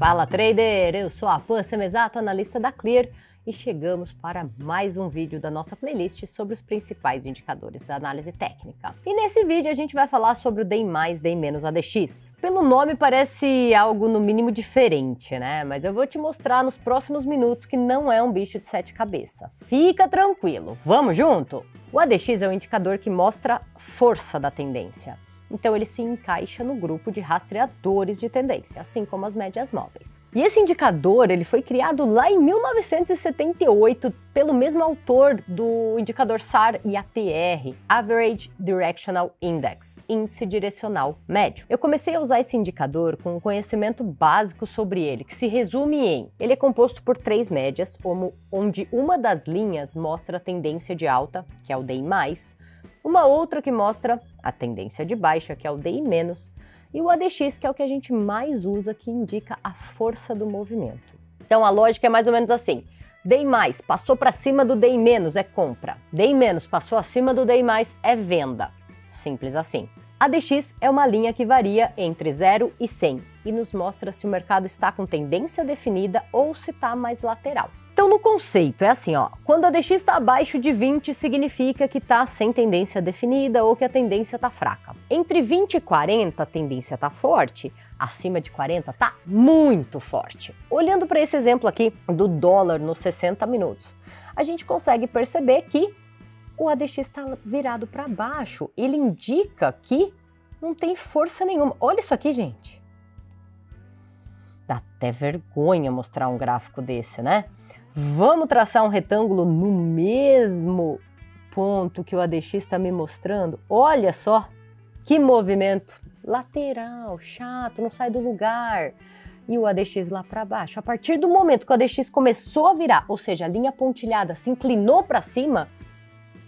Fala trader, eu sou a Pan Semezato, analista da Clear, e chegamos para mais um vídeo da nossa playlist sobre os principais indicadores da análise técnica. E nesse vídeo a gente vai falar sobre o DI+, DI- ADX. Pelo nome parece algo no mínimo diferente, né? Mas eu vou te mostrar nos próximos minutos que não é um bicho de sete cabeças. Fica tranquilo, vamos junto? O ADX é um indicador que mostra força da tendência. Então ele se encaixa no grupo de rastreadores de tendência, assim como as médias móveis. E esse indicador ele foi criado lá em 1978 pelo mesmo autor do indicador SAR e ATR, Average Directional Index, Índice Direcional Médio. Eu comecei a usar esse indicador com um conhecimento básico sobre ele, que se resume em: ele é composto por três médias, onde uma das linhas mostra a tendência de alta, que é o DI+, uma outra que mostra a tendência de baixa, que é o DI-, e o ADX, que é o que a gente mais usa, que indica a força do movimento. Então a lógica é mais ou menos assim: DI+, passou para cima do DI- é compra. DI- passou acima do DI+, é venda. Simples assim. ADX é uma linha que varia entre 0 e 100 e nos mostra se o mercado está com tendência definida ou se está mais lateral. Então, no conceito, é assim, ó, quando a ADX está abaixo de 20, significa que está sem tendência definida ou que a tendência está fraca. Entre 20 e 40, a tendência está forte, acima de 40 está muito forte. Olhando para esse exemplo aqui do dólar nos 60 minutos, a gente consegue perceber que o ADX está virado para baixo. Ele indica que não tem força nenhuma. Olha isso aqui, gente. Dá até vergonha mostrar um gráfico desse, né? Vamos traçar um retângulo no mesmo ponto que o ADX está me mostrando? Olha só que movimento lateral, chato, não sai do lugar. E o ADX lá para baixo. A partir do momento que o ADX começou a virar, ou seja, a linha pontilhada se inclinou para cima,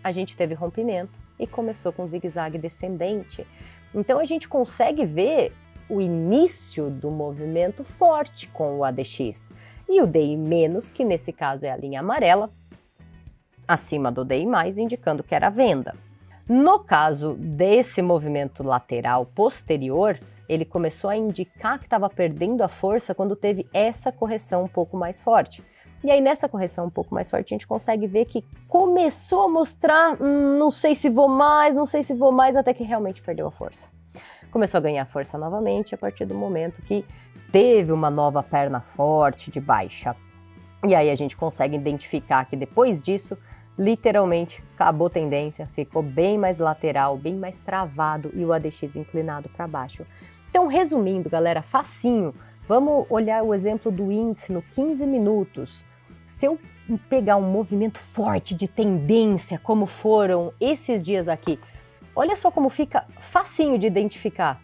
a gente teve rompimento e começou com zigue-zague descendente. Então a gente consegue ver o início do movimento forte com o ADX. E o DI-, que nesse caso é a linha amarela, acima do DI+, indicando que era venda. No caso desse movimento lateral posterior, ele começou a indicar que estava perdendo a força quando teve essa correção um pouco mais forte. E aí nessa correção um pouco mais forte a gente consegue ver que começou a mostrar, não sei se vou mais, até que realmente perdeu a força. Começou a ganhar força novamente a partir do momento que teve uma nova perna forte de baixa. E aí a gente consegue identificar que depois disso, literalmente, acabou a tendência, ficou bem mais lateral, bem mais travado e o ADX inclinado para baixo. Então, resumindo, galera, facinho, vamos olhar o exemplo do índice no 15 minutos. Se eu pegar um movimento forte de tendência, como foram esses dias aqui, olha só como fica facinho de identificar.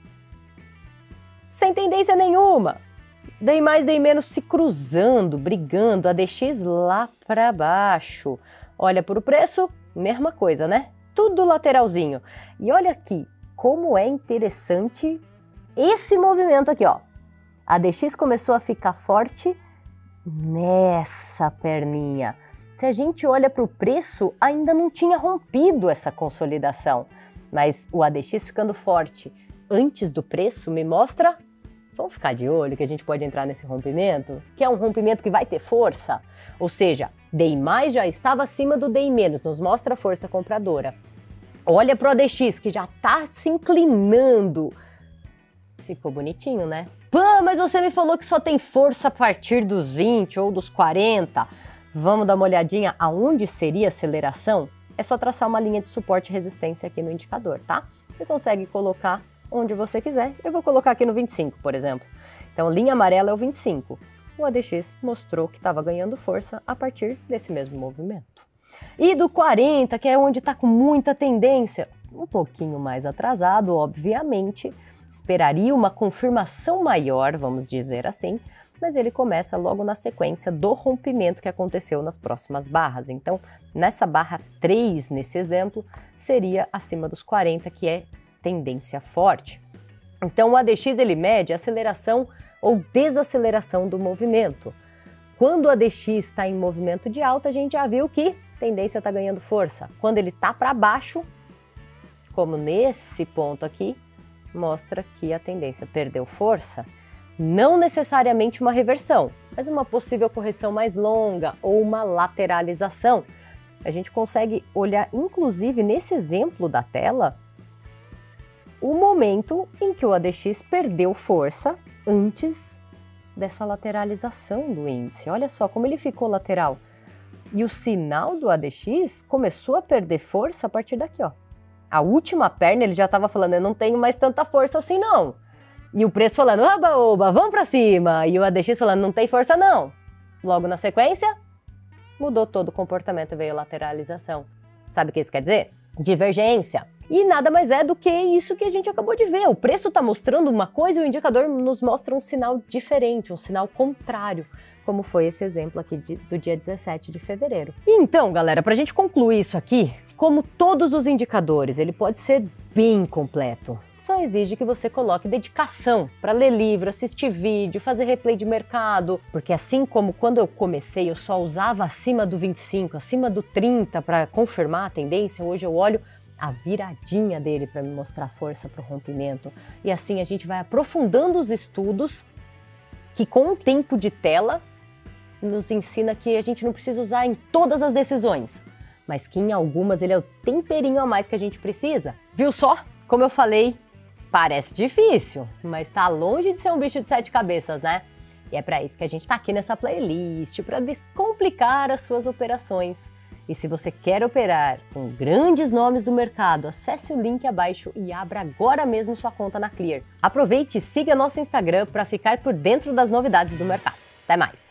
Sem tendência nenhuma. DI+, DI- se cruzando, brigando, ADX lá para baixo. Olha para o preço, mesma coisa, né? Tudo lateralzinho. E olha aqui como é interessante esse movimento aqui, ó. A ADX começou a ficar forte nessa perninha. Se a gente olha para o preço, ainda não tinha rompido essa consolidação. Mas o ADX ficando forte antes do preço me mostra, vamos ficar de olho que a gente pode entrar nesse rompimento, que é um rompimento que vai ter força, ou seja, DI+ já estava acima do DI-, nos mostra a força compradora. Olha para o ADX que já está se inclinando. Ficou bonitinho, né? Pô, mas você me falou que só tem força a partir dos 20 ou dos 40. Vamos dar uma olhadinha aonde seria a aceleração? É só traçar uma linha de suporte e resistência aqui no indicador, tá? Você consegue colocar onde você quiser. Eu vou colocar aqui no 25, por exemplo. Então, linha amarela é o 25. O ADX mostrou que estava ganhando força a partir desse mesmo movimento. E do 40, que é onde está com muita tendência, um pouquinho mais atrasado, obviamente, esperaria uma confirmação maior, vamos dizer assim, mas ele começa logo na sequência do rompimento que aconteceu nas próximas barras. Então, nessa barra 3, nesse exemplo, seria acima dos 40, que é tendência forte. Então, o ADX ele mede a aceleração ou desaceleração do movimento. Quando o ADX está em movimento de alta, a gente já viu que a tendência está ganhando força. Quando ele está para baixo, como nesse ponto aqui, mostra que a tendência perdeu força. Não necessariamente uma reversão, mas uma possível correção mais longa ou uma lateralização. A gente consegue olhar, inclusive, nesse exemplo da tela, o momento em que o ADX perdeu força antes dessa lateralização do índice. Olha só como ele ficou lateral. E o sinal do ADX começou a perder força a partir daqui, ó. A última perna ele já estava falando, eu não tenho mais tanta força assim não. E o preço falando, oba, oba, vamos para cima. E o ADX falando, não tem força não. Logo na sequência, mudou todo o comportamento, veio lateralização. Sabe o que isso quer dizer? Divergência. E nada mais é do que isso que a gente acabou de ver. O preço está mostrando uma coisa e o indicador nos mostra um sinal diferente, um sinal contrário, como foi esse exemplo aqui do dia 17 de fevereiro. Então, galera, para a gente concluir isso aqui, como todos os indicadores, ele pode ser bem completo. Só exige que você coloque dedicação para ler livro, assistir vídeo, fazer replay de mercado, porque assim como quando eu comecei eu só usava acima do 25, acima do 30 para confirmar a tendência, hoje eu olho a viradinha dele para me mostrar força para o rompimento. E assim a gente vai aprofundando os estudos que com o tempo de tela nos ensina que a gente não precisa usar em todas as decisões, mas que em algumas ele é o temperinho a mais que a gente precisa. Viu só? Como eu falei, parece difícil, mas está longe de ser um bicho de 7 cabeças, né? E é para isso que a gente está aqui nessa playlist, para descomplicar as suas operações. E se você quer operar com grandes nomes do mercado, acesse o link abaixo e abra agora mesmo sua conta na Clear. Aproveite e siga nosso Instagram para ficar por dentro das novidades do mercado. Até mais!